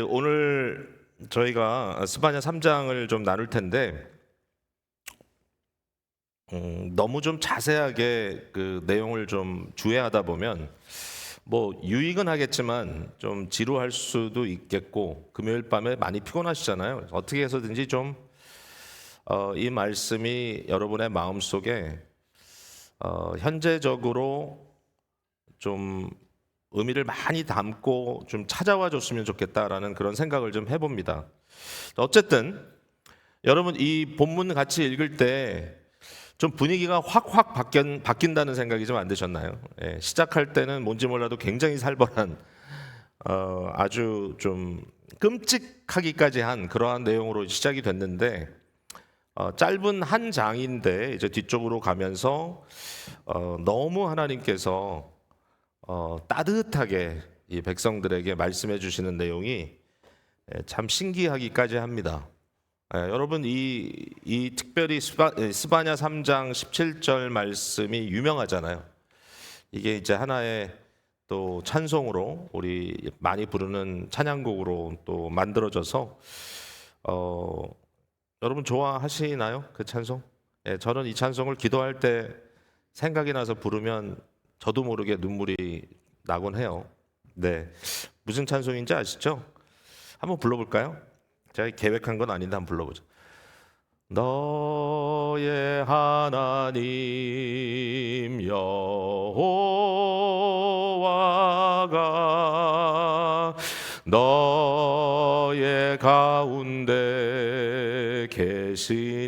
오늘 저희가 스바냐 3장을 좀 나눌 텐데 너무 좀 자세하게 그 내용을 좀 주의하다 보면 유익은 하겠지만 좀 지루할 수도 있겠고, 금요일 밤에 많이 피곤하시잖아요. 어떻게 해서든지 좀 이 말씀이 여러분의 마음속에 현재적으로 좀 의미를 많이 담고 좀 찾아와 줬으면 좋겠다라는 그런 생각을 좀 해봅니다. 어쨌든 여러분, 이 본문 같이 읽을 때 좀 분위기가 확 바뀐다는 생각이 좀 안 드셨나요? 예, 시작할 때는 뭔지 몰라도 굉장히 살벌한 아주 좀 끔찍하기까지 한 그러한 내용으로 시작이 됐는데, 짧은 한 장인데 이제 뒤쪽으로 가면서 너무 하나님께서 따뜻하게 이 백성들에게 말씀해 주시는 내용이 참 신기하기까지 합니다. 여러분, 이 특별히 스바냐 3장 17절 말씀이 유명하잖아요. 이게 이제 하나의 또 찬송으로 우리 많이 부르는 찬양곡으로 또 만들어져서 여러분 좋아하시나요? 그 찬송? 저는 이 찬송을 기도할 때 생각이 나서 부르면 저도 모르게 눈물이 나곤 해요. 네, 무슨 찬송인지 아시죠? 한번 불러볼까요? 제가 계획한 건 아닌데 한번 불러보죠. 너의 하나님 여호와가 너의 가운데 계시니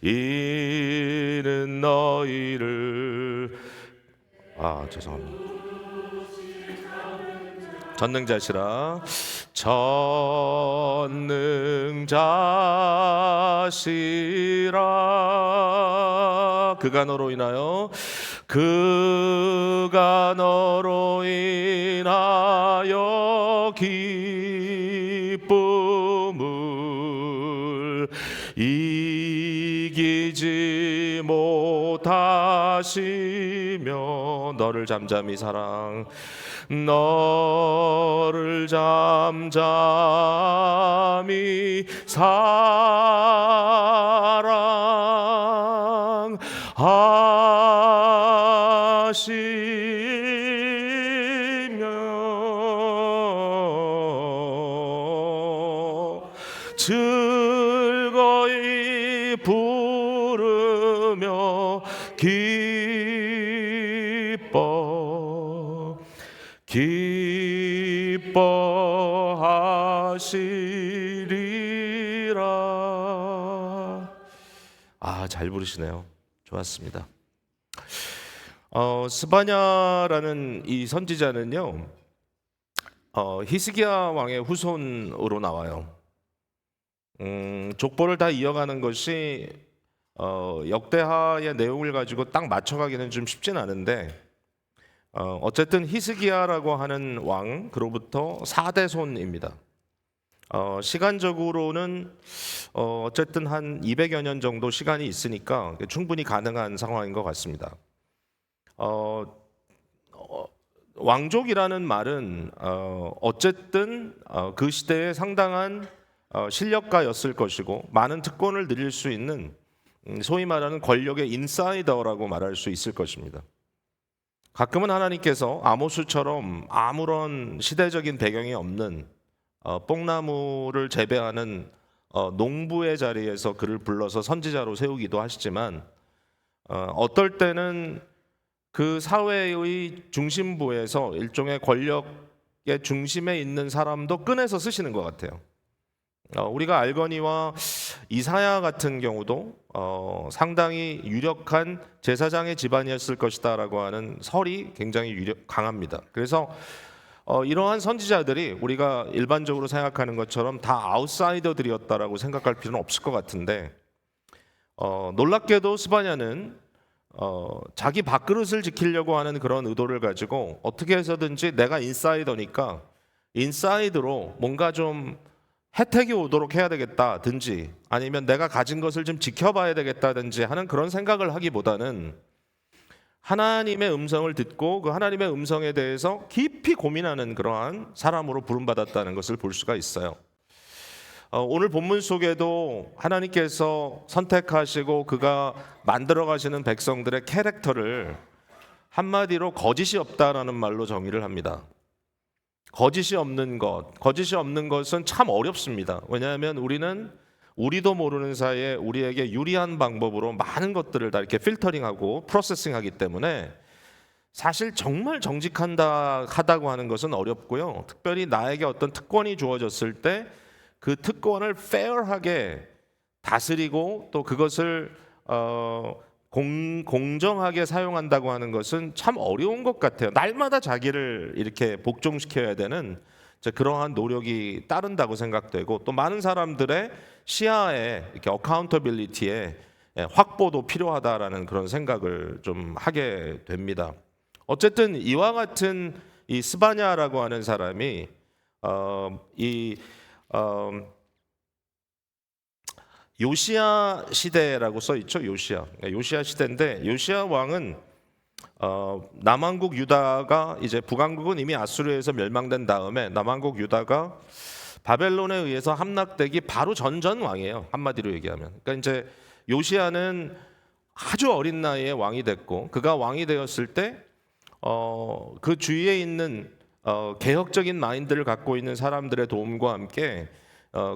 이는 너희를 죄송합니다. 전능자시라. 전능자시라. 그가 너로 인하여 기쁨을 이기지 못하시며 너를 잠잠히 사랑하시며 즐거이 부르며 기뻐하시리라. 잘 부르시네요. 좋았습니다. 스바냐라는 이 선지자는요, 히스기야 왕의 후손으로 나와요. 족보를 다 이어가는 것이 역대하의 내용을 가지고 딱 맞춰가기는 좀 쉽진 않은데, 어쨌든 히스기야라고 하는 왕 그로부터 4대손입니다. 시간적으로는 어쨌든 한 200여 년 정도 시간이 있으니까 충분히 가능한 상황인 것 같습니다. 왕족이라는 말은 어쨌든 그 시대에 상당한 실력가였을 것이고 많은 특권을 누릴 수 있는 소위 말하는 권력의 인사이더라고 말할 수 있을 것입니다. 가끔은 하나님께서 아모스처럼 아무런 시대적인 배경이 없는 뽕나무를 재배하는 농부의 자리에서 그를 불러서 선지자로 세우기도 하시지만, 어떨 때는 그 사회의 중심부에서 일종의 권력의 중심에 있는 사람도 꺼내서 쓰시는 것 같아요. 우리가 알거니와 이사야 같은 경우도 상당히 유력한 제사장의 집안이었을 것이다라고 하는 설이 굉장히 강합니다. 그래서 이러한 선지자들이 우리가 일반적으로 생각하는 것처럼 다 아웃사이더들이었다라고 생각할 필요는 없을 것 같은데, 놀랍게도 스바냐는 자기 밥그릇을 지키려고 하는 그런 의도를 가지고 어떻게 해서든지 내가 인사이더니까 인사이드로 뭔가 좀 혜택이 오도록 해야 되겠다든지 아니면 내가 가진 것을 좀 지켜봐야 되겠다든지 하는 그런 생각을 하기보다는 하나님의 음성을 듣고 그 하나님의 음성에 대해서 깊이 고민하는 그러한 사람으로 부름받았다는 것을 볼 수가 있어요. 오늘 본문 속에도 하나님께서 선택하시고 그가 만들어 가시는 백성들의 캐릭터를 한마디로 거짓이 없다라는 말로 정의를 합니다. 거짓이 없는 것은 참 어렵습니다. 왜냐하면 우리도 모르는 사이에 우리에게 유리한 방법으로 많은 것들을 다 이렇게 필터링하고 프로세싱하기 때문에 사실 정말 정직하다고 하는 것은 어렵고요. 특별히 나에게 어떤 특권이 주어졌을 때 그 특권을 페어하게 다스리고 또 그것을 공정하게 사용한다고 하는 것은 참 어려운 것 같아요. 날마다 자기를 이렇게 복종시켜야 되는 그러한 노력이 따른다고 생각되고 또 많은 사람들의 시야에 이렇게 어카운터빌리티에 확보도 필요하다라는 그런 생각을 좀 하게 됩니다. 어쨌든 이와 같은 이 스바냐라고 하는 사람이 요시야 시대라고 써 있죠. 요시야 시대인데 요시야 왕은 남왕국 유다가 이제 북왕국은 이미 아수르에서 멸망된 다음에 남왕국 유다가 바벨론에 의해서 함락되기 바로 전전 왕이에요. 한마디로 얘기하면. 그러니까 이제 요시야는 아주 어린 나이에 왕이 됐고 그가 왕이 되었을 때 그 주위에 있는 개혁적인 마인드를 갖고 있는 사람들의 도움과 함께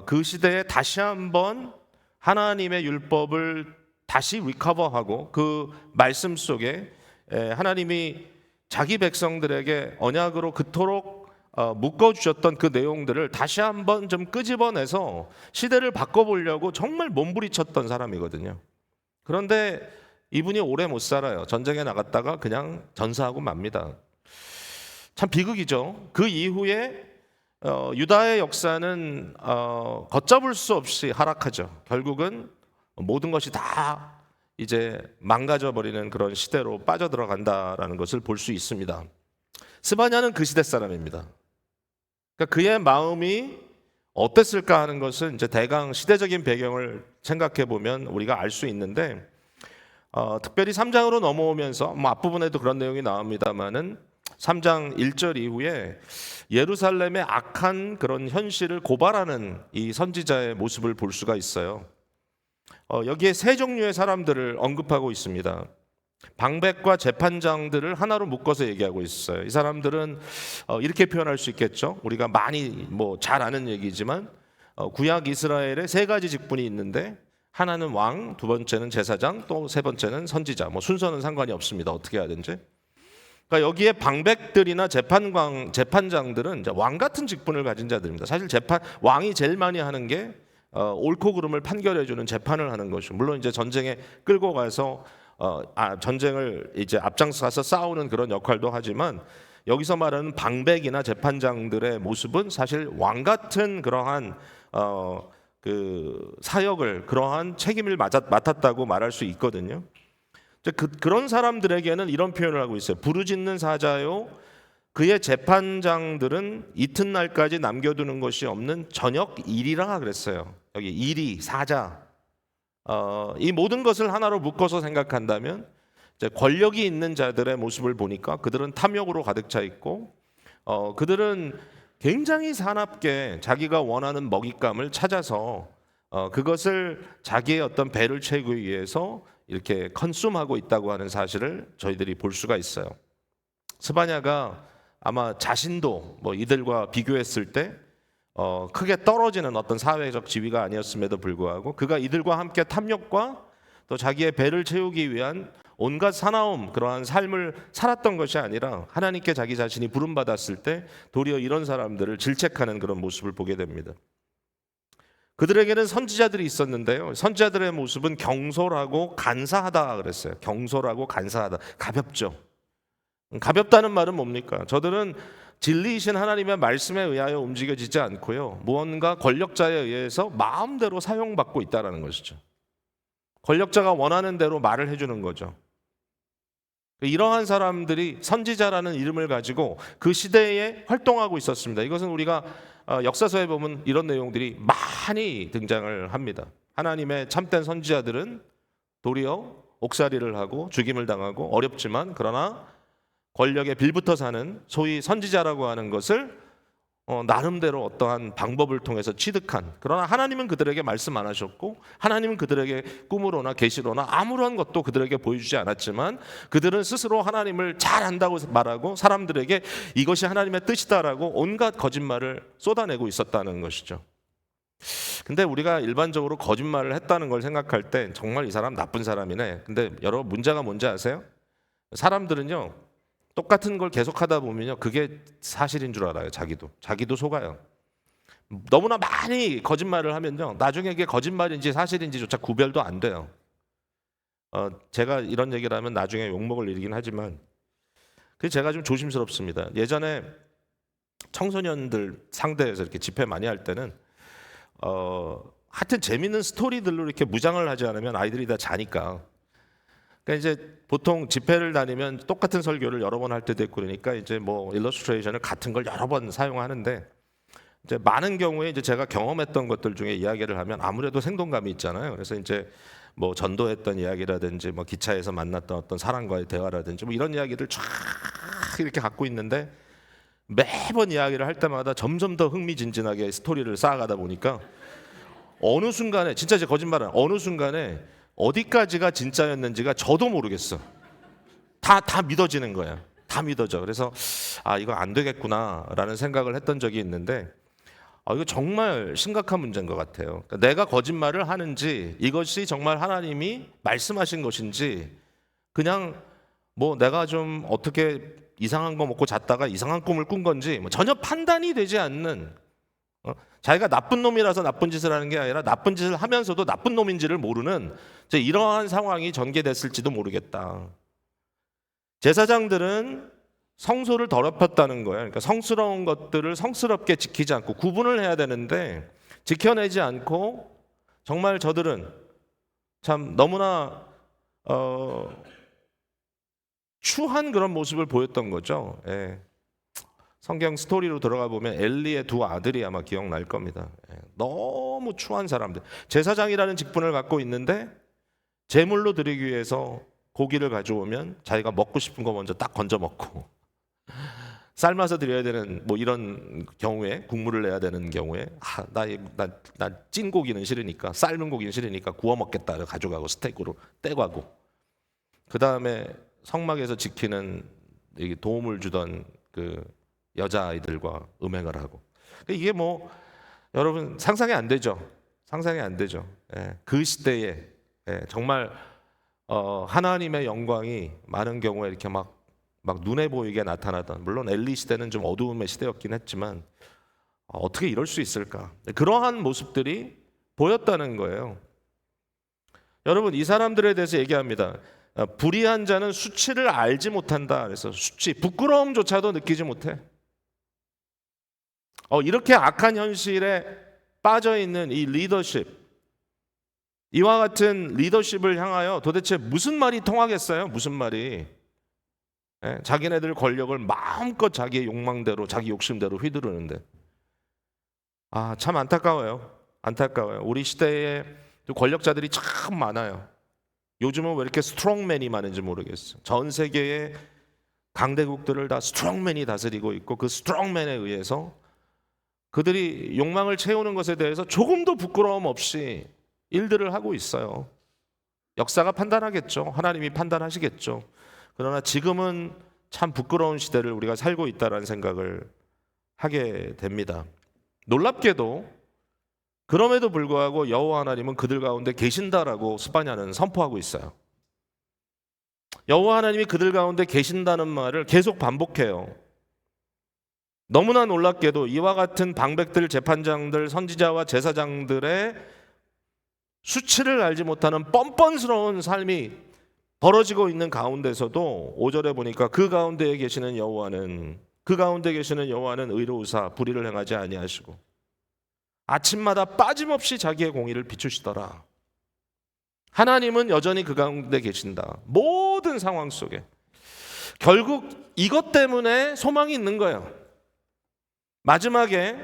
그 시대에 다시 한번 하나님의 율법을 다시 리커버하고 그 말씀 속에 하나님이 자기 백성들에게 언약으로 그토록 묶어주셨던 그 내용들을 다시 한번 좀 끄집어내서 시대를 바꿔보려고 정말 몸부리쳤던 사람이거든요. 그런데 이분이 오래 못 살아요. 전쟁에 나갔다가 그냥 전사하고 맙니다. 참 비극이죠. 그 이후에 유다의 역사는 걷잡을 수 없이 하락하죠. 결국은 모든 것이 다 이제 망가져 버리는 그런 시대로 빠져들어간다라는 것을 볼 수 있습니다. 스바냐는 그 시대 사람입니다. 그러니까 그의 마음이 어땠을까 하는 것은 이제 대강 시대적인 배경을 생각해 보면 우리가 알 수 있는데 특별히 3장으로 넘어오면서 앞부분에도 그런 내용이 나옵니다만은 3장 1절 이후에 예루살렘의 악한 그런 현실을 고발하는 이 선지자의 모습을 볼 수가 있어요. 여기에 세 종류의 사람들을 언급하고 있습니다. 방백과 재판장들을 하나로 묶어서 얘기하고 있어요. 이 사람들은 이렇게 표현할 수 있겠죠. 우리가 많이 잘 아는 얘기지만 구약 이스라엘에 세 가지 직분이 있는데 하나는 왕, 두 번째는 제사장, 또 세 번째는 선지자. 순서는 상관이 없습니다. 어떻게 하든지. 그러니까 여기에 방백들이나 재판장들은 이제 왕 같은 직분을 가진 자들입니다. 사실 왕이 제일 많이 하는 게 옳고 그름을 판결해주는 재판을 하는 것이죠. 물론 이제 전쟁에 끌고 가서 전쟁을 이제 앞장서서 싸우는 그런 역할도 하지만 여기서 말하는 방백이나 재판장들의 모습은 사실 왕 같은 그러한 그 사역을 그러한 책임을 맡았다고 말할 수 있거든요. 그런 사람들에게는 이런 표현을 하고 있어요. 부르짖는 사자요. 그의 재판장들은 이튿날까지 남겨두는 것이 없는 저녁 일이라 그랬어요. 여기 일이 사자. 이 모든 것을 하나로 묶어서 생각한다면 이제 권력이 있는 자들의 모습을 보니까 그들은 탐욕으로 가득 차 있고 그들은 굉장히 사납게 자기가 원하는 먹잇감을 찾아서 그것을 자기의 어떤 배를 채우기 위해서 이렇게 컨슘하고 있다고 하는 사실을 저희들이 볼 수가 있어요. 스바냐가 아마 자신도 이들과 비교했을 때 크게 떨어지는 어떤 사회적 지위가 아니었음에도 불구하고 그가 이들과 함께 탐욕과 또 자기의 배를 채우기 위한 온갖 사나움 그러한 삶을 살았던 것이 아니라 하나님께 자기 자신이 부름받았을 때 도리어 이런 사람들을 질책하는 그런 모습을 보게 됩니다. 그들에게는 선지자들이 있었는데요. 선지자들의 모습은 경솔하고 간사하다 그랬어요. 경솔하고 간사하다. 가볍죠. 가볍다는 말은 뭡니까? 저들은 진리이신 하나님의 말씀에 의하여 움직여지지 않고요. 무언가 권력자에 의해서 마음대로 사용받고 있다는 것이죠. 권력자가 원하는 대로 말을 해주는 거죠. 이러한 사람들이 선지자라는 이름을 가지고 그 시대에 활동하고 있었습니다. 이것은 우리가 역사서에 보면 이런 내용들이 많이 등장을 합니다. 하나님의 참된 선지자들은 도리어 옥살이를 하고 죽임을 당하고 어렵지만 그러나 권력에 빌붙어 사는 소위 선지자라고 하는 것을 나름대로 어떠한 방법을 통해서 취득한, 그러나 하나님은 그들에게 말씀 안 하셨고 하나님은 그들에게 꿈으로나 계시로나 아무런 것도 그들에게 보여주지 않았지만 그들은 스스로 하나님을 잘 안다고 말하고 사람들에게 이것이 하나님의 뜻이다라고 온갖 거짓말을 쏟아내고 있었다는 것이죠. 근데 우리가 일반적으로 거짓말을 했다는 걸 생각할 때 정말 이 사람 나쁜 사람이네. 근데 여러분 문제가 뭔지 아세요? 사람들은요 똑같은 걸 계속하다 보면요 그게 사실인 줄 알아요. 자기도 속아요. 너무나 많이 거짓말을 하면요 나중에 이게 거짓말인지 사실인지조차 구별도 안 돼요. 제가 이런 얘기를 하면 나중에 욕먹을 일이긴 하지만 그래서 제가 좀 조심스럽습니다. 예전에 청소년들 상대해서 이렇게 집회 많이 할 때는 하여튼 재밌는 스토리들로 이렇게 무장을 하지 않으면 아이들이 다 자니까. 그러니까 이제 보통 집회를 다니면 똑같은 설교를 여러 번 할 때도 있고 그러니까 이제 뭐 일러스트레이션을 같은 걸 여러 번 사용하는데 이제 많은 경우에 이제 제가 경험했던 것들 중에 이야기를 하면 아무래도 생동감이 있잖아요. 그래서 이제 뭐 전도했던 이야기라든지 뭐 기차에서 만났던 어떤 사람과의 대화라든지 뭐 이런 이야기를 쫙 이렇게 갖고 있는데 매번 이야기를 할 때마다 점점 더 흥미진진하게 스토리를 쌓아가다 보니까 어느 순간에 진짜 제 거짓말은 어느 순간에 어디까지가 진짜였는지가 저도 모르겠어. 다 믿어지는 거야. 다 믿어져. 그래서 이거 안 되겠구나라는 생각을 했던 적이 있는데 이거 정말 심각한 문제인 것 같아요. 그러니까 내가 거짓말을 하는지 이것이 정말 하나님이 말씀하신 것인지 그냥 뭐 내가 좀 어떻게 이상한 거 먹고 잤다가 이상한 꿈을 꾼 건지 뭐 전혀 판단이 되지 않는 자기가 나쁜 놈이라서 나쁜 짓을 하는 게 아니라 나쁜 짓을 하면서도 나쁜 놈인지를 모르는 이러한 상황이 전개됐을지도 모르겠다. 제사장들은 성소를 더럽혔다는 거예요. 그러니까 성스러운 것들을 성스럽게 지키지 않고 구분을 해야 되는데 지켜내지 않고 정말 저들은 참 너무나 추한 그런 모습을 보였던 거죠. 예. 성경 스토리로 들어가 보면 엘리의 두 아들이 아마 기억날 겁니다. 예. 너무 추한 사람들. 제사장이라는 직분을 갖고 있는데 제물로 드리기 위해서 고기를 가져오면 자기가 먹고 싶은 거 먼저 딱 건져 먹고 삶아서 드려야 되는 뭐 이런 경우에 국물을 내야 되는 경우에 나 찐 고기는 싫으니까 삶은 고기는 싫으니까 구워 먹겠다 가져가고 스테이크로 떼가고 그 다음에 성막에서 지키는 도움을 주던 그 여자아이들과 음행을 하고 이게 뭐 여러분 상상이 안 되죠. 상상이 안 되죠. 예, 그 시대에 정말 하나님의 영광이 많은 경우에 이렇게 막 눈에 보이게 나타나던 물론 엘리 시대는 좀 어두움의 시대였긴 했지만 어떻게 이럴 수 있을까? 그러한 모습들이 보였다는 거예요. 여러분 이 사람들에 대해서 얘기합니다. 불의한 자는 수치를 알지 못한다. 그래서 수치, 부끄러움조차도 느끼지 못해. 이렇게 악한 현실에 빠져 있는 이 리더십, 이와 같은 리더십을 향하여 도대체 무슨 말이 통하겠어요? 무슨 말이? 자기네들 권력을 마음껏 자기의 욕망대로, 자기 욕심대로 휘두르는데, 참 안타까워요. 안타까워요. 우리 시대에 권력자들이 참 많아요. 요즘은 왜 이렇게 스트롱맨이 많은지 모르겠어. 전 세계의 강대국들을 다 스트롱맨이 다스리고 있고 그 스트롱맨에 의해서 그들이 욕망을 채우는 것에 대해서 조금도 부끄러움 없이 일들을 하고 있어요. 역사가 판단하겠죠. 하나님이 판단하시겠죠. 그러나 지금은 참 부끄러운 시대를 우리가 살고 있다는 생각을 하게 됩니다. 놀랍게도 그럼에도 불구하고 여호와 하나님은 그들 가운데 계신다라고 스바냐는 선포하고 있어요. 여호와 하나님이 그들 가운데 계신다는 말을 계속 반복해요. 너무나 놀랍게도 이와 같은 방백들, 재판장들, 선지자와 제사장들의 수치를 알지 못하는 뻔뻔스러운 삶이 벌어지고 있는 가운데서도 5절에 보니까 그 가운데 계시는 여호와는 의로우사 불의를 행하지 아니하시고 아침마다 빠짐없이 자기의 공의를 비추시더라. 하나님은 여전히 그 가운데 계신다. 모든 상황 속에. 결국 이것 때문에 소망이 있는 거예요. 마지막에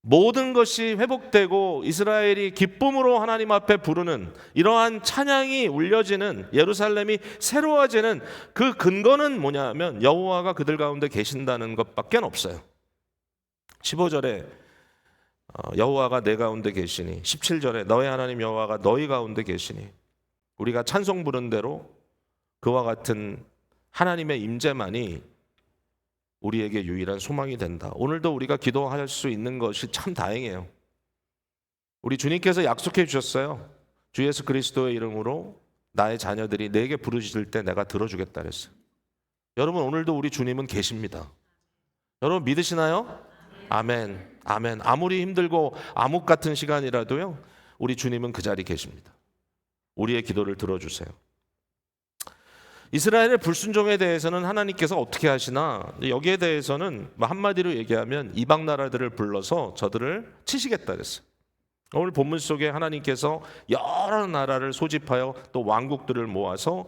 모든 것이 회복되고 이스라엘이 기쁨으로 하나님 앞에 부르는 이러한 찬양이 울려지는, 예루살렘이 새로워지는 그 근거는 뭐냐면 여호와가 그들 가운데 계신다는 것밖에 없어요. 15절에 여호와가 내 가운데 계시니, 17절에 너의 하나님 여호와가 너희 가운데 계시니, 우리가 찬송 부른 대로 그와 같은 하나님의 임재만이 우리에게 유일한 소망이 된다. 오늘도 우리가 기도할 수 있는 것이 참 다행이에요. 우리 주님께서 약속해 주셨어요. 주 예수 그리스도의 이름으로 나의 자녀들이 내게 부르실 때 내가 들어주겠다 그랬어요. 여러분, 오늘도 우리 주님은 계십니다. 여러분 믿으시나요? 아멘. 아멘. 아무리 힘들고 암흑 같은 시간이라도요, 우리 주님은 그 자리에 계십니다. 우리의 기도를 들어주세요. 이스라엘의 불순종에 대해서는 하나님께서 어떻게 하시나, 여기에 대해서는 한마디로 얘기하면 이방 나라들을 불러서 저들을 치시겠다 그랬어요. 오늘 본문 속에 하나님께서 여러 나라를 소집하여 또 왕국들을 모아서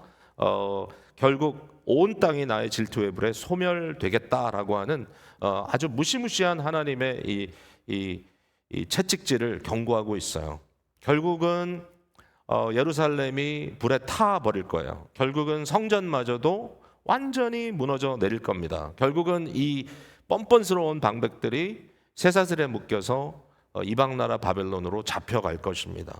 결국 온 땅이 나의 질투의 불에 소멸되겠다라고 하는 아주 무시무시한 하나님의 이 채찍질을 경고하고 있어요. 결국은 예루살렘이 불에 타 버릴 거예요. 결국은 성전마저도 완전히 무너져 내릴 겁니다. 결국은 이 뻔뻔스러운 방백들이 쇠사슬에 묶여서 이방 나라 바벨론으로 잡혀갈 것입니다.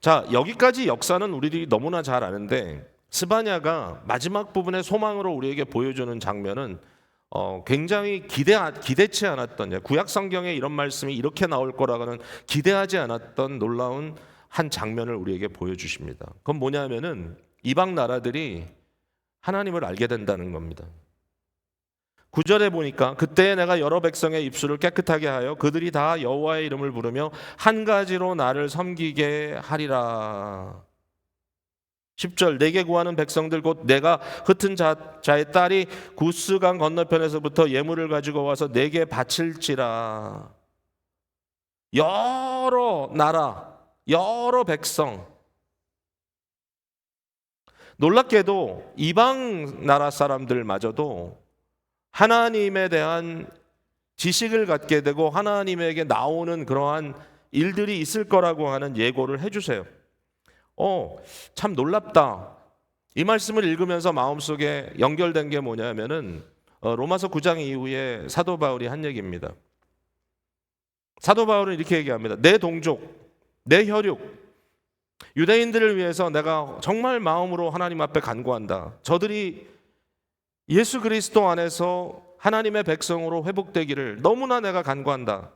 자, 여기까지 역사는 우리들이 너무나 잘 아는데, 스바냐가 마지막 부분의 소망으로 우리에게 보여주는 장면은 굉장히 기대치 않았던, 구약 성경에 이런 말씀이 이렇게 나올 거라고는 기대하지 않았던 놀라운 한 장면을 우리에게 보여주십니다. 그건 뭐냐면은 이방 나라들이 하나님을 알게 된다는 겁니다. 9절에 보니까 그때 내가 여러 백성의 입술을 깨끗하게 하여 그들이 다 여호와의 이름을 부르며 한 가지로 나를 섬기게 하리라. 10절 내게 구하는 백성들 곧 내가 흩은 자의 딸이 구스강 건너편에서부터 예물을 가지고 와서 내게 바칠지라. 여러 나라, 여러 백성. 놀랍게도 이방 나라 사람들마저도 하나님에 대한 지식을 갖게 되고 하나님에게 나오는 그러한 일들이 있을 거라고 하는 예고를 해주세요. 참 놀랍다. 이 말씀을 읽으면서 마음속에 연결된 게 뭐냐면은 로마서 9장 이후에 사도 바울이 한 얘기입니다. 사도 바울은 이렇게 얘기합니다. 내 동족, 내 혈육, 유대인들을 위해서 내가 정말 마음으로 하나님 앞에 간구한다. 저들이 예수 그리스도 안에서 하나님의 백성으로 회복되기를 너무나 내가 간구한다.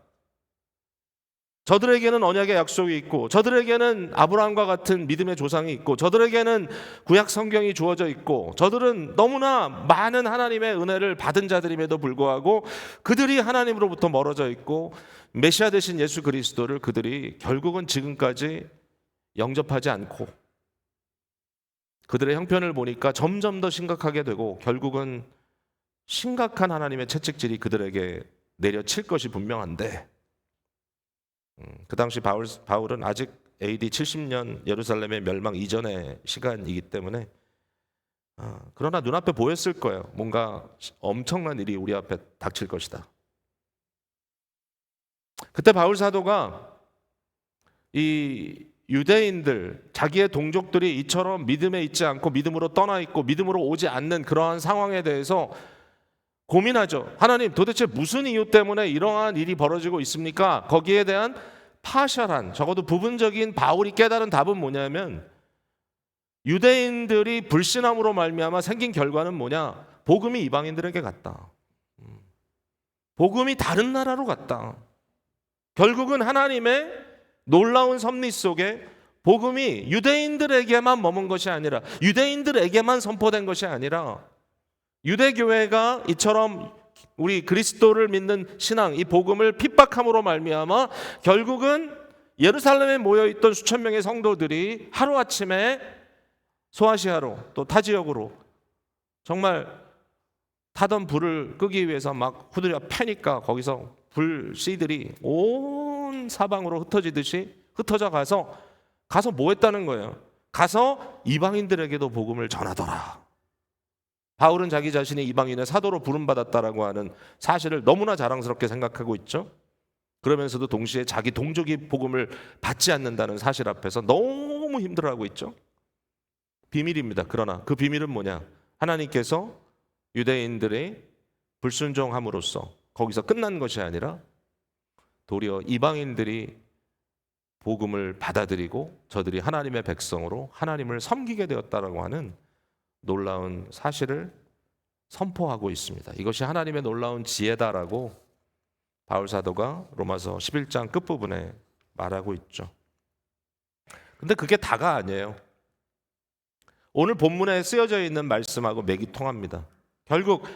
저들에게는 언약의 약속이 있고, 저들에게는 아브라함과 같은 믿음의 조상이 있고, 저들에게는 구약 성경이 주어져 있고, 저들은 너무나 많은 하나님의 은혜를 받은 자들임에도 불구하고 그들이 하나님으로부터 멀어져 있고, 메시아 되신 예수 그리스도를 그들이 결국은 지금까지 영접하지 않고, 그들의 형편을 보니까 점점 더 심각하게 되고 결국은 심각한 하나님의 채찍질이 그들에게 내려칠 것이 분명한데, 그 당시 바울은 아직 AD 70년 예루살렘의 멸망 이전의 시간이기 때문에 그러나 눈앞에 보였을 거예요. 뭔가 엄청난 일이 우리 앞에 닥칠 것이다. 그때 바울 사도가 이 유대인들, 자기의 동족들이 이처럼 믿음에 있지 않고 믿음으로 떠나 있고 믿음으로 오지 않는 그러한 상황에 대해서 고민하죠. 하나님, 도대체 무슨 이유 때문에 이러한 일이 벌어지고 있습니까? 거기에 대한 파셜한, 적어도 부분적인 바울이 깨달은 답은 뭐냐면, 유대인들이 불신함으로 말미암아 생긴 결과는 뭐냐? 복음이 이방인들에게 갔다. 복음이 다른 나라로 갔다. 결국은 하나님의 놀라운 섭리 속에 복음이 유대인들에게만 머문 것이 아니라, 유대인들에게만 선포된 것이 아니라, 유대교회가 이처럼 우리 그리스도를 믿는 신앙, 이 복음을 핍박함으로 말미암아 결국은 예루살렘에 모여있던 수천 명의 성도들이 하루아침에 소아시아로, 또 타 지역으로 정말 타던 불을 끄기 위해서 막 후드려 패니까 거기서 불 씨들이 온 사방으로 흩어지듯이 흩어져 가서 뭐 했다는 거예요? 가서 이방인들에게도 복음을 전하더라. 바울은 자기 자신이 이방인의 사도로 부름받았다라고 하는 사실을 너무나 자랑스럽게 생각하고 있죠. 그러면서도 동시에 자기 동족이 복음을 받지 않는다는 사실 앞에서 너무 힘들어하고 있죠. 비밀입니다. 그러나 그 비밀은 뭐냐? 하나님께서 유대인들의 불순종함으로써 거기서 끝난 것이 아니라 도리어 이방인들이 복음을 받아들이고 저들이 하나님의 백성으로 하나님을 섬기게 되었다라고 하는 놀라운 사실을 선포하고 있습니다. 이것이 하나님의 놀라운 지혜다라고 바울 사도가 로마서 11장 끝부분에 말하고 있죠. 근데 그게 다가 아니에요. 오늘 본문에 쓰여져 있는 말씀하고 맥이 통합니다. 결국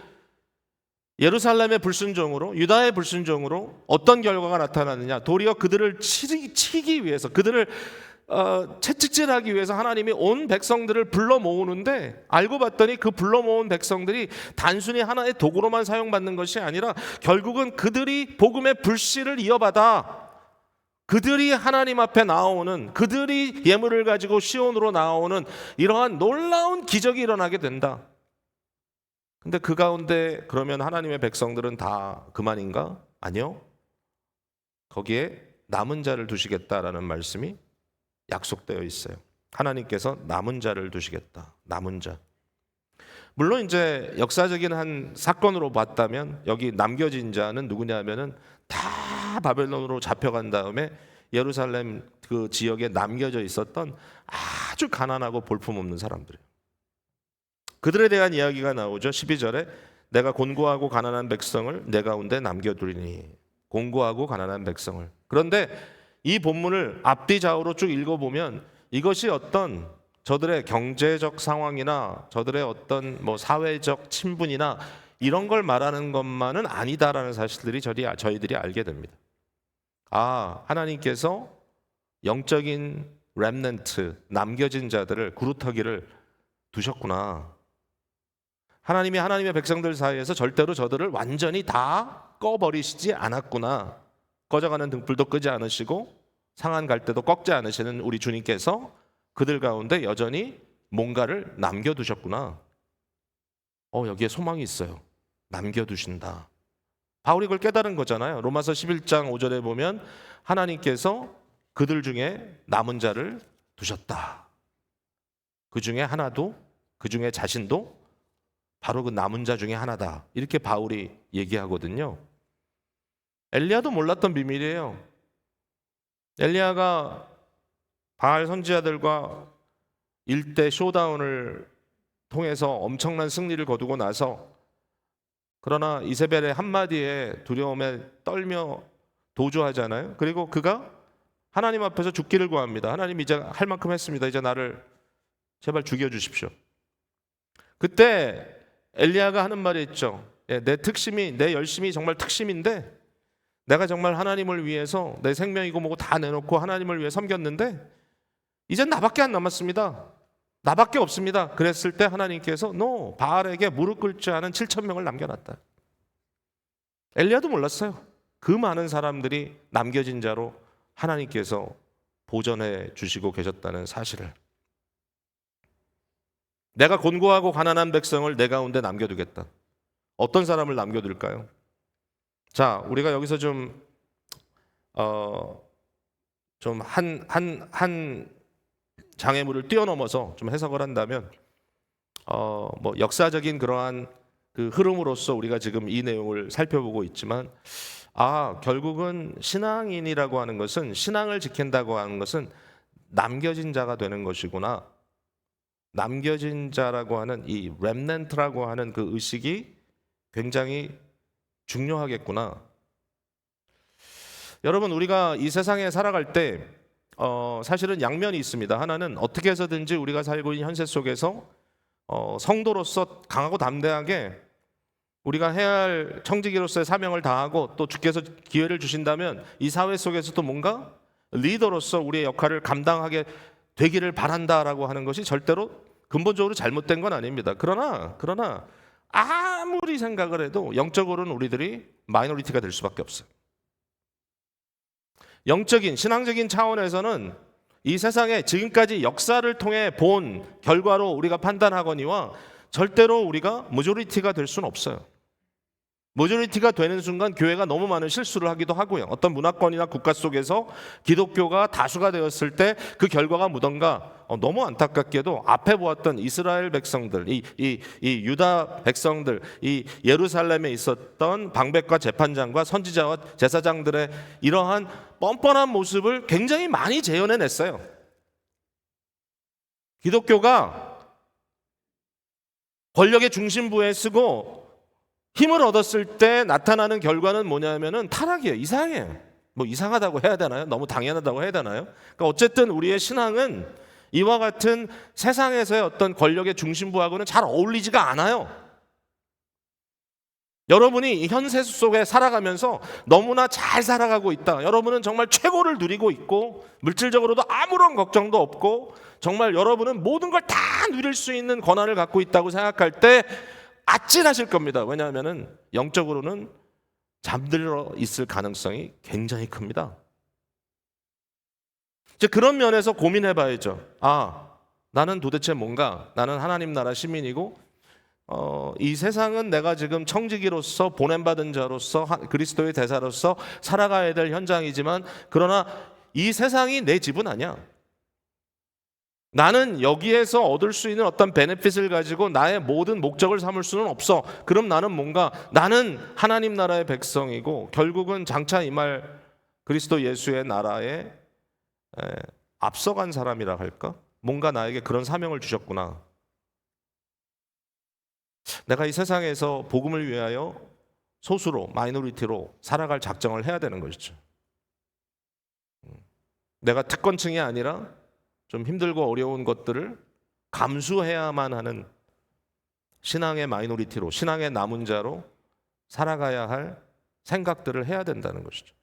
예루살렘의 불순종으로, 유다의 불순종으로 어떤 결과가 나타나느냐? 도리어 그들을 치기 위해서, 그들을 채찍질하기 위해서 하나님이 온 백성들을 불러 모으는데, 알고 봤더니 그 불러 모은 백성들이 단순히 하나의 도구로만 사용받는 것이 아니라 결국은 그들이 복음의 불씨를 이어받아 그들이 하나님 앞에 나오는, 그들이 예물을 가지고 시온으로 나오는 이러한 놀라운 기적이 일어나게 된다. 근데 그 가운데 그러면 하나님의 백성들은 다 그만인가? 아니요. 거기에 남은 자를 두시겠다라는 말씀이 약속되어 있어요. 하나님께서 남은 자를 두시겠다. 남은 자. 물론 이제 역사적인 한 사건으로 봤다면 여기 남겨진 자는 누구냐면은 다 바벨론으로 잡혀간 다음에 예루살렘 그 지역에 남겨져 있었던 아주 가난하고 볼품없는 사람들이에요. 그들에 대한 이야기가 나오죠. 12절에 내가 곤고하고 가난한 백성을 내 가운데 남겨두리니. 곤고하고 가난한 백성을. 그런데 이 본문을 앞뒤 좌우로 쭉 읽어보면 이것이 어떤 저들의 경제적 상황이나 저들의 어떤 뭐 사회적 친분이나 이런 걸 말하는 것만은 아니다라는 사실들이 저희들이 알게 됩니다. 아, 하나님께서 영적인 렘넌트, 남겨진 자들을 구루터기를 두셨구나. 하나님이 하나님의 백성들 사이에서 절대로 저들을 완전히 다 꺼버리시지 않았구나. 꺼져가는 등불도 끄지 않으시고 상한 갈대도 꺾지 않으시는 우리 주님께서 그들 가운데 여전히 뭔가를 남겨두셨구나. 여기에 소망이 있어요. 남겨두신다. 바울이 그걸 깨달은 거잖아요. 로마서 11장 5절에 보면 하나님께서 그들 중에 남은 자를 두셨다. 그 중에 하나도, 그 중에 자신도 바로 그 남은 자 중에 하나다. 이렇게 바울이 얘기하거든요. 엘리야도 몰랐던 비밀이에요. 엘리야가 바알 선지자들과 일대 쇼다운을 통해서 엄청난 승리를 거두고 나서 그러나 이세벨의 한마디에 두려움에 떨며 도주하잖아요. 그리고 그가 하나님 앞에서 죽기를 구합니다. 하나님 이제 할 만큼 했습니다. 이제 나를 제발 죽여주십시오. 그때 엘리야가 하는 말이 있죠. 내 특심이, 내 열심이 정말 특심인데 내가 정말 하나님을 위해서 내 생명이고 뭐고 다 내놓고 하나님을 위해 섬겼는데 이젠 나밖에 안 남았습니다. 나밖에 없습니다. 그랬을 때 하나님께서 바알에게 무릎 꿇지 않은 7,000명을 남겨놨다. 엘리야도 몰랐어요. 그 많은 사람들이 남겨진 자로 하나님께서 보전해 주시고 계셨다는 사실을. 내가 곤고하고 가난한 백성을 내 가운데 남겨두겠다. 어떤 사람을 남겨둘까요? 자, 우리가 여기서 한 장애물을 뛰어넘어서 좀 해석을 한다면, 뭐 역사적인 그러한 그 흐름으로서 우리가 지금 이 내용을 살펴보고 있지만, 결국은 신앙인이라고 하는 것은, 신앙을 지킨다고 하는 것은 남겨진 자가 되는 것이구나. 남겨진 자라고 하는 이 렘넌트라고 하는 그 의식이 굉장히 중요하겠구나. 여러분, 우리가 이 세상에 살아갈 때 사실은 양면이 있습니다. 하나는 어떻게 해서든지 우리가 살고 있는 현세 속에서 성도로서 강하고 담대하게 우리가 해야 할 청지기로서의 사명을 다하고 또 주께서 기회를 주신다면 이 사회 속에서도 뭔가 리더로서 우리의 역할을 감당하게 되기를 바란다라고 하는 것이 절대로 근본적으로 잘못된 건 아닙니다. 그러나 아무리 생각을 해도 영적으로는 우리들이 마이너리티가 될 수밖에 없어요. 영적인, 신앙적인 차원에서는 이 세상에 지금까지 역사를 통해 본 결과로 우리가 판단하거니와 절대로 우리가 모조리티가 될 수는 없어요. 모조리티가 되는 순간 교회가 너무 많은 실수를 하기도 하고요. 어떤 문화권이나 국가 속에서 기독교가 다수가 되었을 때 그 결과가 무던가 너무 안타깝게도 앞에 보았던 이스라엘 백성들, 이 유다 백성들, 이 예루살렘에 있었던 방백과 재판장과 선지자와 제사장들의 이러한 뻔뻔한 모습을 굉장히 많이 재현해냈어요. 기독교가 권력의 중심부에 쓰고 힘을 얻었을 때 나타나는 결과는 뭐냐면은 타락이에요. 이상해요. 뭐 이상하다고 해야 되나요? 너무 당연하다고 해야 되나요? 그러니까 어쨌든 우리의 신앙은 이와 같은 세상에서의 어떤 권력의 중심부하고는 잘 어울리지가 않아요. 여러분이 이 현세 속에 살아가면서 너무나 잘 살아가고 있다. 여러분은 정말 최고를 누리고 있고 물질적으로도 아무런 걱정도 없고 정말 여러분은 모든 걸 다 누릴 수 있는 권한을 갖고 있다고 생각할 때 아찔하실 겁니다. 왜냐하면 영적으로는 잠들어 있을 가능성이 굉장히 큽니다. 이제 그런 면에서 고민해 봐야죠. 나는 도대체 뭔가, 나는 하나님 나라 시민이고 이 세상은 내가 지금 청지기로서 보냄받은 자로서 그리스도의 대사로서 살아가야 될 현장이지만 그러나 이 세상이 내 집은 아니야. 나는 여기에서 얻을 수 있는 어떤 베네핏을 가지고 나의 모든 목적을 삼을 수는 없어. 그럼 나는 뭔가 나는 하나님 나라의 백성이고 결국은 장차 임할 그리스도 예수의 나라에 앞서간 사람이라 할까? 뭔가 나에게 그런 사명을 주셨구나. 내가 이 세상에서 복음을 위하여 소수로 마이너리티로 살아갈 작정을 해야 되는 것이죠. 내가 특권층이 아니라 좀 힘들고 어려운 것들을 감수해야만 하는 신앙의 마이너리티로, 신앙의 남은 자로 살아가야 할 생각들을 해야 된다는 것이죠.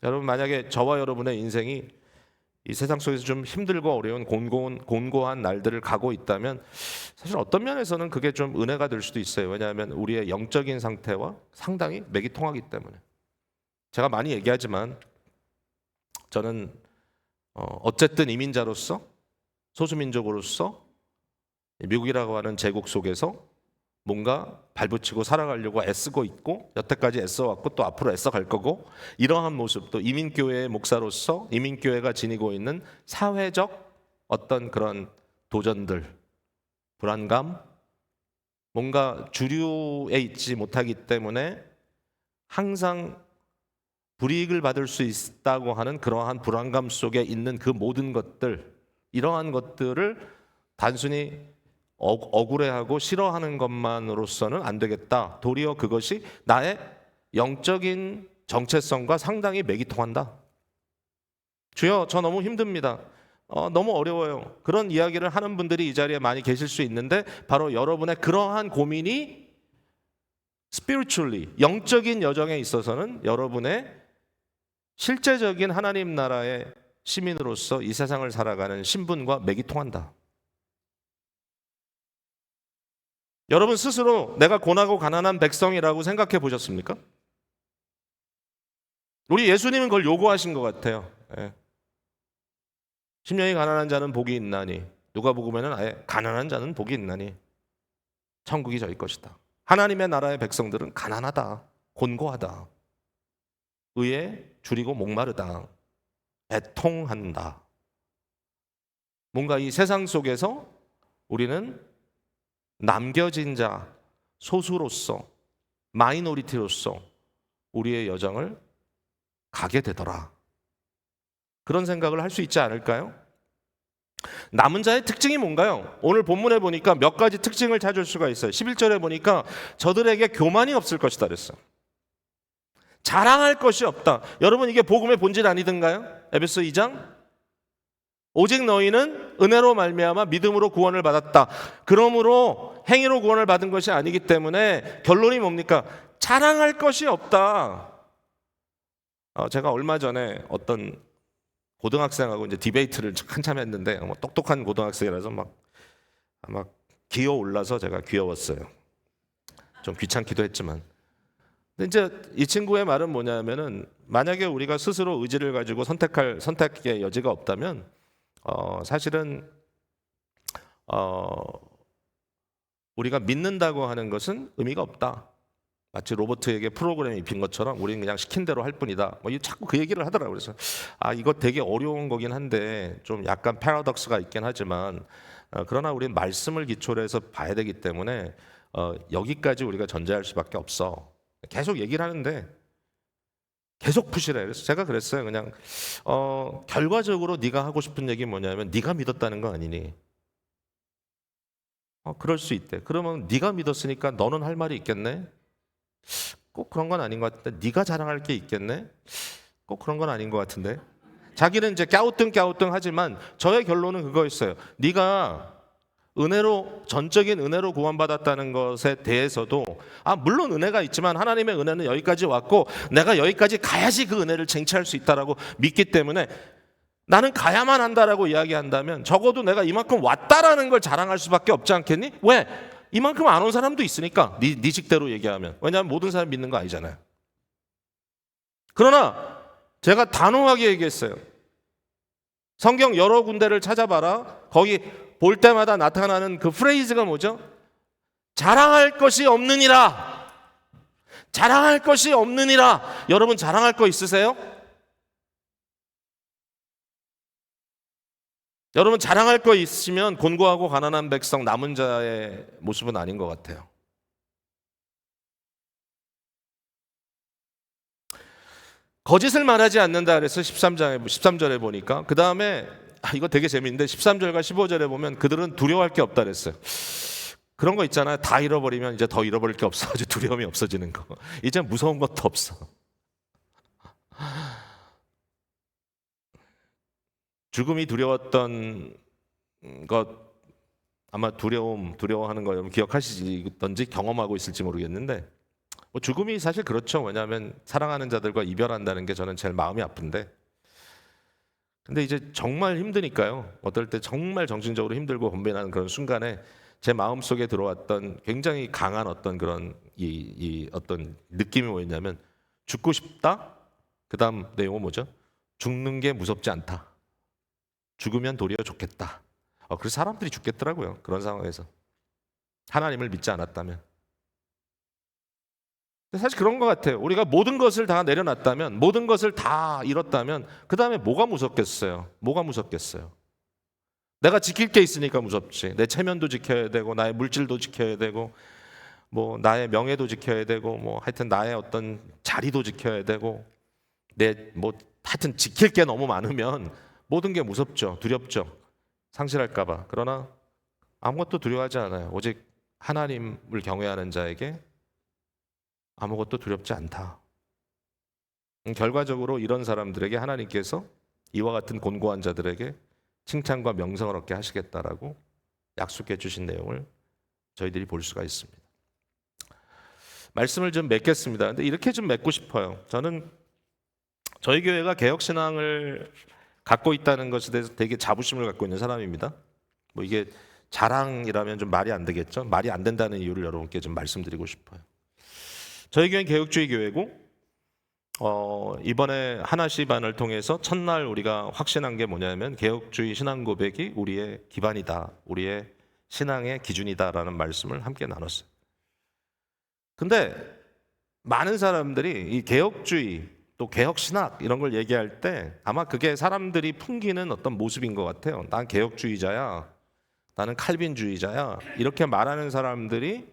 여러분, 만약에 저와 여러분의 인생이 이 세상 속에서 좀 힘들고 어려운 곤고한 날들을 가고 있다면 사실 어떤 면에서는 그게 좀 은혜가 될 수도 있어요. 왜냐하면 우리의 영적인 상태와 상당히 맥이 통하기 때문에. 제가 많이 얘기하지만 저는 어쨌든 이민자로서 소수민족으로서 미국이라고 하는 제국 속에서 뭔가 발붙이고 살아가려고 애쓰고 있고 여태까지 애써왔고 또 앞으로 애써갈 거고 이러한 모습도 이민교회의 목사로서 이민교회가 지니고 있는 사회적 어떤 그런 도전들, 불안감, 뭔가 주류에 있지 못하기 때문에 항상 불이익을 받을 수 있다고 하는 그러한 불안감 속에 있는 그 모든 것들, 이러한 것들을 단순히 억울해하고 싫어하는 것만으로서는 안 되겠다. 도리어 그것이 나의 영적인 정체성과 상당히 맥이 통한다. 주여, 저 너무 힘듭니다. 너무 어려워요. 그런 이야기를 하는 분들이 이 자리에 많이 계실 수 있는데 바로 여러분의 그러한 고민이 spiritually, 영적인 여정에 있어서는 여러분의 실제적인 하나님 나라의 시민으로서 이 세상을 살아가는 신분과 맥이 통한다. 여러분 스스로 내가 고나고 가난한 백성이라고 생각해 보셨습니까? 우리 예수님은 그걸 요구하신 것 같아요. 심령이 가난한 자는 복이 있나니, 누가복음에는 아예 가난한 자는 복이 있나니 천국이 저희 것이다. 하나님의 나라의 백성들은 가난하다, 곤고하다, 의에 줄이고 목마르다, 애통한다. 뭔가 이 세상 속에서 우리는 남겨진 자, 소수로서, 마이너리티로서 우리의 여정을 가게 되더라. 그런 생각을 할 수 있지 않을까요? 남은 자의 특징이 뭔가요? 오늘 본문에 보니까 몇 가지 특징을 찾을 수가 있어요. 11절에 보니까 저들에게 교만이 없을 것이다 그랬어요. 자랑할 것이 없다. 여러분, 이게 복음의 본질 아니든가요? 에베소 2장 오직 너희는 은혜로 말미암아 믿음으로 구원을 받았다. 그러므로 행위로 구원을 받은 것이 아니기 때문에 결론이 뭡니까? 자랑할 것이 없다. 제가 얼마 전에 어떤 고등학생하고 이제 디베이트를 한참 했는데 똑똑한 고등학생이라서 막 기어 올라서 제가 귀여웠어요. 좀 귀찮기도 했지만. 근데 이제 이 친구의 말은 뭐냐면은 만약에 우리가 스스로 의지를 가지고 선택의 여지가 없다면 사실은 우리가 믿는다고 하는 것은 의미가 없다. 마치 로버트에게 프로그램 입힌 것처럼 우리는 그냥 시킨 대로 할 뿐이다. 뭐 자꾸 그 얘기를 하더라고요. 그래서 이거 되게 어려운 거긴 한데 좀 약간 패러독스가 있긴 하지만 그러나 우리는 말씀을 기초로 해서 봐야 되기 때문에 여기까지 우리가 전제할 수밖에 없어. 계속 얘기를 하는데 계속 푸시래. 그래서 제가 그랬어요. 그냥 결과적으로 네가 하고 싶은 얘기 뭐냐면 네가 믿었다는 거 아니니? 그럴 수 있대. 그러면 네가 믿었으니까 너는 할 말이 있겠네? 꼭 그런 건 아닌 것 같은데. 네가 자랑할 게 있겠네? 꼭 그런 건 아닌 것 같은데. 자기는 이제 갸우뚱 하지만 저의 결론은 그거였어요. 네가 은혜로, 전적인 은혜로 구원받았다는 것에 대해서도 물론 은혜가 있지만 하나님의 은혜는 여기까지 왔고 내가 여기까지 가야지 그 은혜를 쟁취할 수 있다라고 믿기 때문에 나는 가야만 한다라고 이야기한다면 적어도 내가 이만큼 왔다라는 걸 자랑할 수밖에 없지 않겠니? 왜? 이만큼 안 온 사람도 있으니까. 네 식대로 얘기하면. 왜냐하면 모든 사람 믿는 거 아니잖아요. 그러나 제가 단호하게 얘기했어요. 성경 여러 군데를 찾아봐라. 거기 볼 때마다 나타나는 그 프레이즈가 뭐죠? 자랑할 것이 없느니라. 자랑할 것이 없느니라. 여러분 자랑할 거 있으세요? 여러분 자랑할 거 있으면 곤고하고 가난한 백성 남은 자의 모습은 아닌 것 같아요. 거짓을 말하지 않는다 그래서 13절에 보니까 그 다음에 이거 되게 재밌는데 13절과 15절에 보면 그들은 두려워할 게 없다 그랬어요. 그런 거 있잖아요. 다 잃어버리면 이제 더 잃어버릴 게 없어가지고 두려움이 없어지는 거. 이제 무서운 것도 없어. 죽음이 두려웠던 것 아마 두려워하는 거 여러분 기억하시던지 경험하고 있을지 모르겠는데 죽음이 사실 그렇죠. 왜냐하면 사랑하는 자들과 이별한다는 게 저는 제일 마음이 아픈데 근데 이제 정말 힘드니까요. 어떨 때 정말 정신적으로 힘들고 고민하는 그런 순간에 제 마음 속에 들어왔던 굉장히 강한 어떤 그런 이 어떤 느낌이 뭐였냐면 죽고 싶다. 그 다음 내용은 뭐죠? 죽는 게 무섭지 않다. 죽으면 도리어 좋겠다. 그래서 사람들이 죽겠더라고요. 그런 상황에서 하나님을 믿지 않았다면. 사실 그런 것 같아요. 우리가 모든 것을 다 내려놨다면, 모든 것을 다 잃었다면, 그 다음에 뭐가 무섭겠어요? 뭐가 무섭겠어요? 내가 지킬 게 있으니까 무섭지. 내 체면도 지켜야 되고, 나의 물질도 지켜야 되고, 뭐 나의 명예도 지켜야 되고, 뭐 하여튼 나의 어떤 자리도 지켜야 되고, 하여튼 지킬 게 너무 많으면 모든 게 무섭죠, 두렵죠, 상실할까봐. 그러나 아무것도 두려워하지 않아요. 오직 하나님을 경외하는 자에게 아무것도 두렵지 않다. 결과적으로 이런 사람들에게 하나님께서 이와 같은 곤고한 자들에게 칭찬과 명성을 얻게 하시겠다라고 약속해 주신 내용을 저희들이 볼 수가 있습니다. 말씀을 좀 맺겠습니다. 근데 이렇게 좀 맺고 싶어요. 저는 저희 교회가 개혁신앙을 갖고 있다는 것에 대해서 되게 자부심을 갖고 있는 사람입니다. 이게 자랑이라면 좀 말이 안 되겠죠. 말이 안 된다는 이유를 여러분께 좀 말씀드리고 싶어요. 저희 교회는 개혁주의 교회고 이번에 하나시반을 통해서 첫날 우리가 확신한 게 뭐냐면 개혁주의 신앙 고백이 우리의 기반이다. 우리의 신앙의 기준이다라는 말씀을 함께 나눴어요. 근데 많은 사람들이 이 개혁주의 또 개혁신학 이런 걸 얘기할 때 아마 그게 사람들이 풍기는 어떤 모습인 것 같아요. 난 개혁주의자야. 나는 칼빈주의자야. 이렇게 말하는 사람들이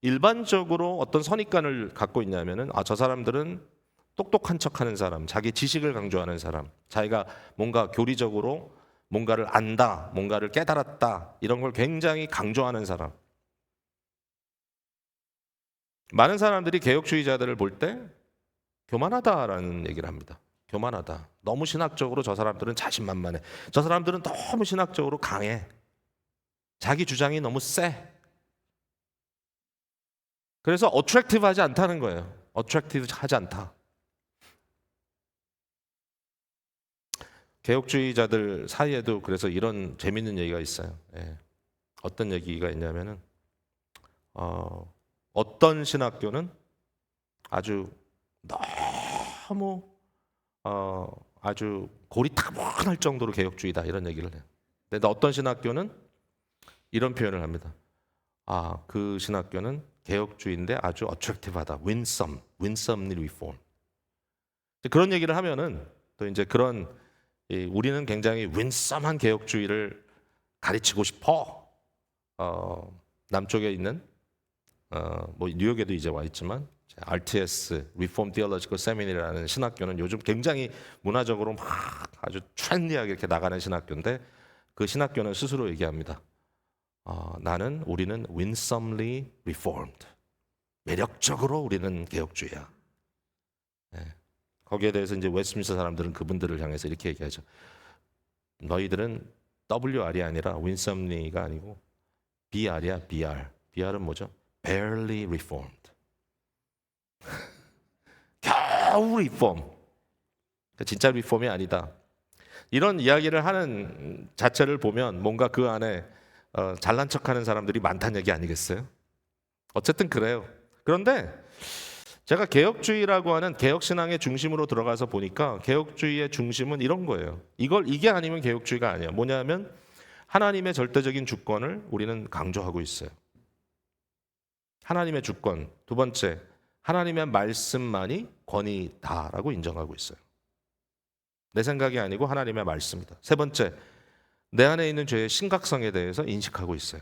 일반적으로 어떤 선입관을 갖고 있냐면은 저 사람들은 똑똑한 척하는 사람, 자기 지식을 강조하는 사람, 자기가 뭔가 교리적으로 뭔가를 안다, 뭔가를 깨달았다 이런 걸 굉장히 강조하는 사람. 많은 사람들이 개혁주의자들을 볼 때 교만하다라는 얘기를 합니다. 교만하다. 너무 신학적으로 저 사람들은 자신만만해. 저 사람들은 너무 신학적으로 강해. 자기 주장이 너무 세. 그래서 어트랙티브하지 않다는 거예요. 어트랙티브하지 않다. 개혁주의자들 사이에도 그래서 이런 재밌는 얘기가 있어요. 어떤 얘기가 있냐면은 어떤 신학교는 아주 너무 아주 고리타분할 정도로 개혁주의다 이런 얘기를 해요. 근데 어떤 신학교는 이런 표현을 합니다. 그 신학교는 개혁주의인데 아주 어트랙티브하다. winsomely reform. 그런 얘기를 하면은 또 이제 그런 우리는 굉장히 윈썸한 개혁주의를 가르치고 싶어. 남쪽에 있는 뭐 뉴욕에도 이제 와 있지만 RTS Reformed Theological Seminary라는 신학교는 요즘 굉장히 문화적으로 막 아주 트렌디하게 이렇게 나가는 신학교인데 그 신학교는 스스로 얘기합니다. 우리는 winsomely reformed. 매력적으로 우리는 개혁주의야. 네. 거기에 대해서 이제 웨스트민스터 사람들은 그분들을 향해서 이렇게 얘기하죠. 너희들은 WR이 아니라 winsomely가 아니고 BR이야, BR. BR은 뭐죠? barely reformed. 겨우 리폼. 진짜 리폼이 아니다. 이런 이야기를 하는 자체를 보면 뭔가 그 안에 잘난 척하는 사람들이 많다는 얘기 아니겠어요? 어쨌든 그래요. 그런데 제가 개혁주의라고 하는 개혁신앙의 중심으로 들어가서 보니까 개혁주의의 중심은 이런 거예요. 이게 아니면 개혁주의가 아니에요. 뭐냐면 하나님의 절대적인 주권을 우리는 강조하고 있어요. 하나님의 주권. 두 번째, 하나님의 말씀만이 권위다라고 인정하고 있어요. 내 생각이 아니고 하나님의 말씀이다. 세 번째, 내 안에 있는 죄의 심각성에 대해서 인식하고 있어요.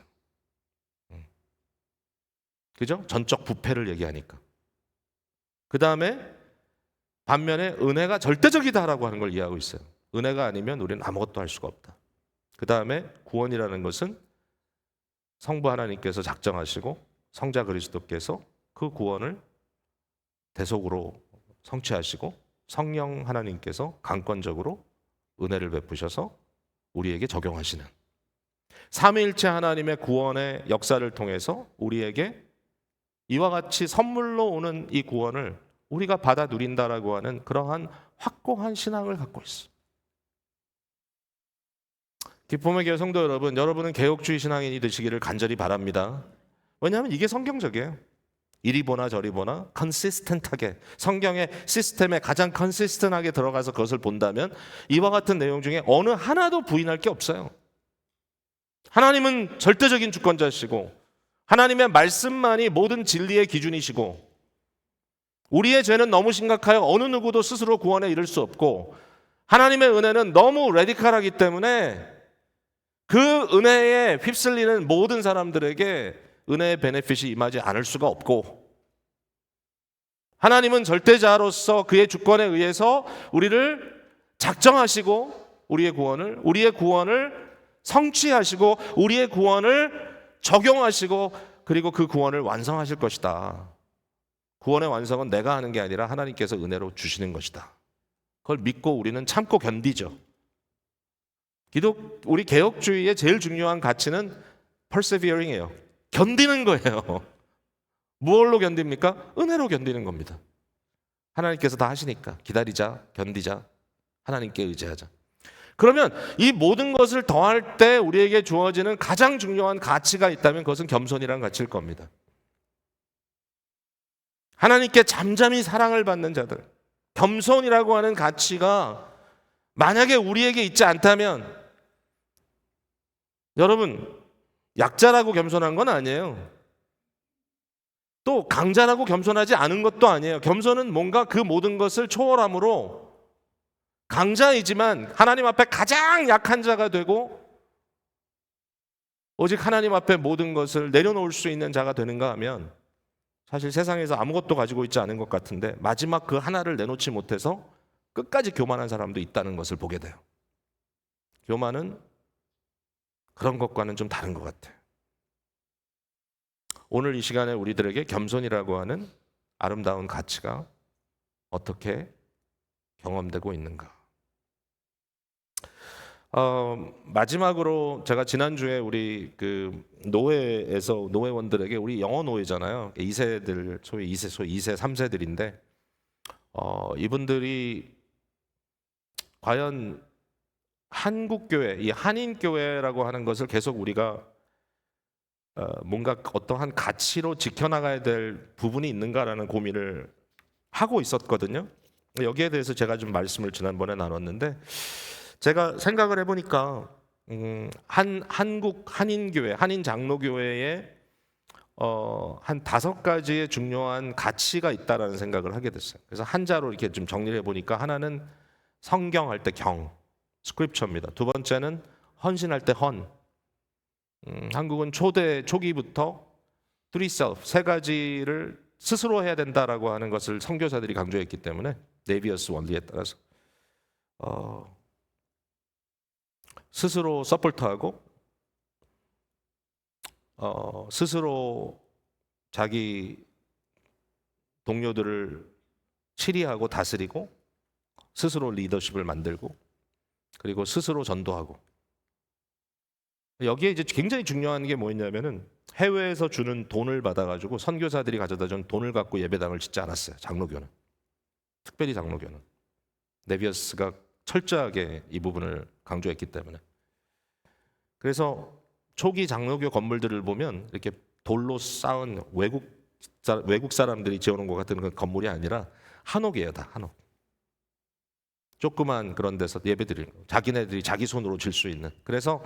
그죠? 전적 부패를 얘기하니까. 그 다음에 반면에 은혜가 절대적이다라고 하는 걸 이해하고 있어요. 은혜가 아니면 우리는 아무것도 할 수가 없다. 그 다음에 구원이라는 것은 성부 하나님께서 작정하시고 성자 그리스도께서 그 구원을 대속으로 성취하시고 성령 하나님께서 강권적으로 은혜를 베푸셔서 우리에게 적용하시는 삼위일체 하나님의 구원의 역사를 통해서 우리에게 이와 같이 선물로 오는 이 구원을 우리가 받아 누린다라고 하는 그러한 확고한 신앙을 갖고 있어. 기쁨의 교회 성도 여러분, 여러분은 개혁주의 신앙인이 되시기를 간절히 바랍니다. 왜냐하면 이게 성경적이에요. 이리 보나 저리 보나 컨시스텐트하게 성경의 시스템에 가장 컨시스텐트하게 들어가서 그것을 본다면 이와 같은 내용 중에 어느 하나도 부인할 게 없어요. 하나님은 절대적인 주권자시고 하나님의 말씀만이 모든 진리의 기준이시고 우리의 죄는 너무 심각하여 어느 누구도 스스로 구원에 이를 수 없고 하나님의 은혜는 너무 레디컬하기 때문에 그 은혜에 휩쓸리는 모든 사람들에게 은혜의 베네핏이 임하지 않을 수가 없고 하나님은 절대자로서 그의 주권에 의해서 우리를 작정하시고 우리의 구원을 성취하시고 우리의 구원을 적용하시고 그리고 그 구원을 완성하실 것이다. 구원의 완성은 내가 하는 게 아니라 하나님께서 은혜로 주시는 것이다. 그걸 믿고 우리는 참고 견디죠. 우리 개혁주의의 제일 중요한 가치는 persevering이에요. 견디는 거예요. 무엇로 견딥니까? 은혜로 견디는 겁니다. 하나님께서 다 하시니까 기다리자, 견디자, 하나님께 의지하자. 그러면 이 모든 것을 더할 때 우리에게 주어지는 가장 중요한 가치가 있다면 그것은 겸손이라는 가치일 겁니다. 하나님께 잠잠히 사랑을 받는 자들, 겸손이라고 하는 가치가 만약에 우리에게 있지 않다면 여러분 약자라고 겸손한 건 아니에요. 또 강자라고 겸손하지 않은 것도 아니에요. 겸손은 뭔가 그 모든 것을 초월함으로 강자이지만 하나님 앞에 가장 약한 자가 되고 오직 하나님 앞에 모든 것을 내려놓을 수 있는 자가 되는가 하면 사실 세상에서 아무것도 가지고 있지 않은 것 같은데 마지막 그 하나를 내놓지 못해서 끝까지 교만한 사람도 있다는 것을 보게 돼요. 교만은 그런 것과는 좀 다른 것 같아요. 오늘 이 시간에 우리들에게 겸손이라고 하는 아름다운 가치가 어떻게 경험되고 있는가? 마지막으로 제가 지난주에 우리 그 노회에서 노회원들에게 우리 영어 노회잖아요. 2세들 소위 2세 3세들인데 이분들이 과연 한국교회, 이 한인교회라고 하는 것을 계속 우리가 뭔가 어떠한 가치로 지켜나가야 될 부분이 있는가라는 고민을 하고 있었거든요. 여기에 대해서 제가 좀 말씀을 지난번에 나눴는데 제가 생각을 해보니까 한국 한인교회, 한인 장로교회의 한 5가지의 중요한 가치가 있다라는 생각을 하게 됐어요. 그래서 한자로 이렇게 좀 정리를 해보니까 하나는 성경할 때 경, 스크립처입니다. 두 번째는 헌신할 때 헌. 한국은 초기부터 three self, 3가지를 스스로 해야 된다라고 하는 것을 선교사들이 강조했기 때문에 네비어스 원리에 따라서 스스로 서포트하고 스스로 자기 동료들을 치리하고 다스리고 스스로 리더십을 만들고 그리고 스스로 전도하고 여기에 이제 굉장히 중요한 게 뭐였냐면은 해외에서 주는 돈을 받아가지고 선교사들이 가져다 준 돈을 갖고 예배당을 짓지 않았어요. 장로교는 특별히 장로교는 네비어스가 철저하게 이 부분을 강조했기 때문에 그래서 초기 장로교 건물들을 보면 이렇게 돌로 쌓은 외국 사람들이 지어놓은 것 같은 그 건물이 아니라 한옥이에요. 다 한옥. 조그만 그런 데서 예배드리는 거. 자기네들이 자기 손으로 질 수 있는. 그래서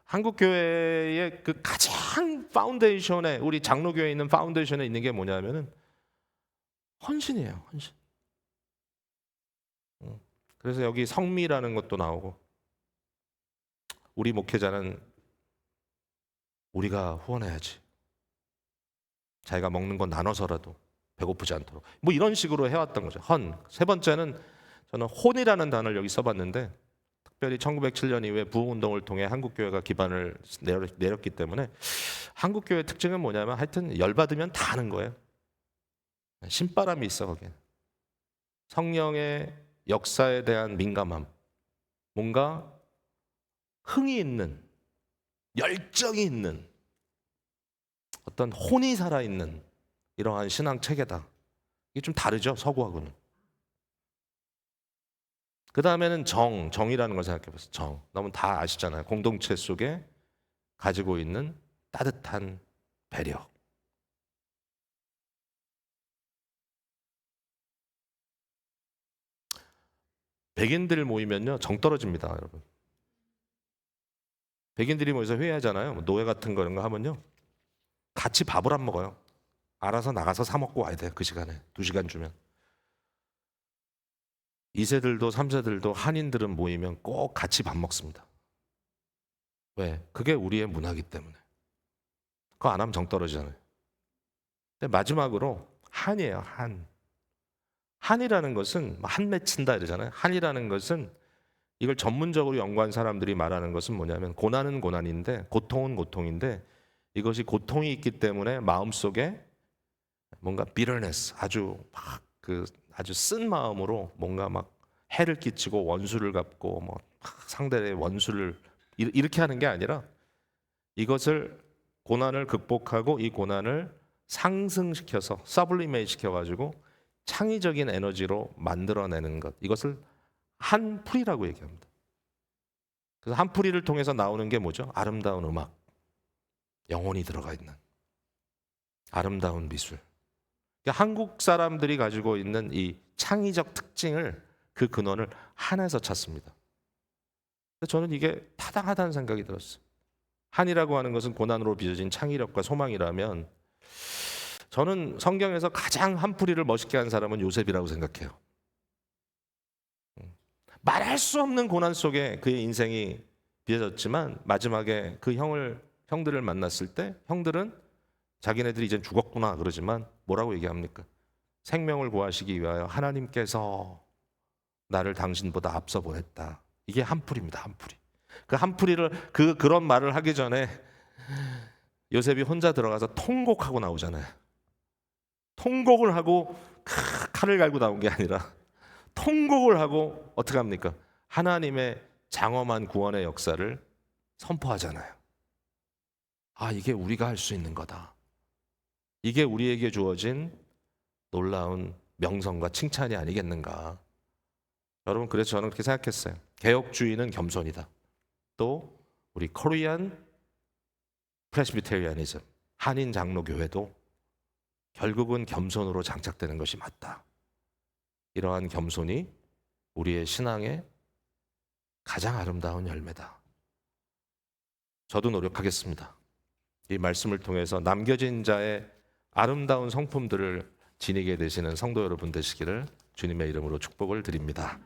한국 교회의 그 가장 파운데이션에 우리 장로교회에 있는 파운데이션에 있는 게 뭐냐면은 헌신이에요. 헌신. 그래서 여기 성미라는 것도 나오고 우리 목회자는 우리가 후원해야지. 자기가 먹는 건 나눠서라도 배고프지 않도록. 뭐 이런 식으로 해왔던 거죠. 헌. 3번째는 저는 혼이라는 단어를 여기 써봤는데 특별히 1907년 이후에 부흥운동을 통해 한국교회가 기반을 내렸기 때문에 한국교회의 특징은 뭐냐면 하여튼 열받으면 다 하는 거예요. 신바람이 있어 거기에. 성령의 역사에 대한 민감함. 뭔가 흥이 있는 열정이 있는 어떤 혼이 살아있는 이러한 신앙 체계다. 이게 좀 다르죠 서구하고는. 그 다음에는 정이라는 걸 생각해 보세요. 정. 너무 다 아시잖아요. 공동체 속에 가지고 있는 따뜻한 배려. 백인들 모이면요 정 떨어집니다, 여러분. 백인들이 모여서 회의하잖아요. 노예 같은 거 이런 거 하면요 같이 밥을 안 먹어요. 알아서 나가서 사 먹고 와야 돼요. 그 시간에 2시간 주면. 2세들도 3세들도 한인들은 모이면 꼭 같이 밥 먹습니다. 왜? 그게 우리의 문화이기 때문에. 그거 안 하면 정 떨어지잖아요. 근데 마지막으로 한이에요. 한. 한이라는 것은 한 맺힌다 이러잖아요. 한이라는 것은 이걸 전문적으로 연구한 사람들이 말하는 것은 뭐냐면 고난은 고난인데 고통은 고통인데 이것이 고통이 있기 때문에 마음속에 뭔가 bitterness 아주 쓴 마음으로 뭔가 막 해를 끼치고 원수를 갚고 뭐 상대의 원수를 이렇게 하는 게 아니라 이것을 고난을 극복하고 이 고난을 상승시켜서 서블리메이트 시켜가지고 창의적인 에너지로 만들어내는 것 이것을 한풀이라고 얘기합니다. 그래서 한풀이를 통해서 나오는 게 뭐죠? 아름다운 음악, 영혼이 들어가 있는 아름다운 미술. 그러니까 한국 사람들이 가지고 있는 이 창의적 특징을 그 근원을 한에서 찾습니다. 저는 이게 타당하다는 생각이 들었어요. 한이라고 하는 것은 고난으로 빚어진 창의력과 소망이라면 저는 성경에서 가장 한풀이를 멋있게 한 사람은 요셉이라고 생각해요. 말할 수 없는 고난 속에 그의 인생이 빚어졌지만 마지막에 그 형들을 만났을 때 형들은 자기네들이 이젠 죽었구나 그러지만 뭐라고 얘기합니까? 생명을 구하시기 위하여 하나님께서 나를 당신보다 앞서 보냈다. 이게 한풀이입니다. 한풀이. 그 한풀이를 그런 말을 하기 전에 요셉이 혼자 들어가서 통곡하고 나오잖아요. 통곡을 하고 칼을 갈고 나온 게 아니라 통곡을 하고 어떻게 합니까? 하나님의 장엄한 구원의 역사를 선포하잖아요. 아, 이게 우리가 할 수 있는 거다. 이게 우리에게 주어진 놀라운 명성과 칭찬이 아니겠는가. 여러분, 그래서 저는 그렇게 생각했어요. 개혁주의는 겸손이다. 또 우리 코리안 프레스비테리아니즘, 한인 장로교회도 결국은 겸손으로 장착되는 것이 맞다. 이러한 겸손이 우리의 신앙의 가장 아름다운 열매다. 저도 노력하겠습니다. 이 말씀을 통해서 남겨진 자의 아름다운 성품들을 지니게 되시는 성도 여러분 되시기를 주님의 이름으로 축복을 드립니다.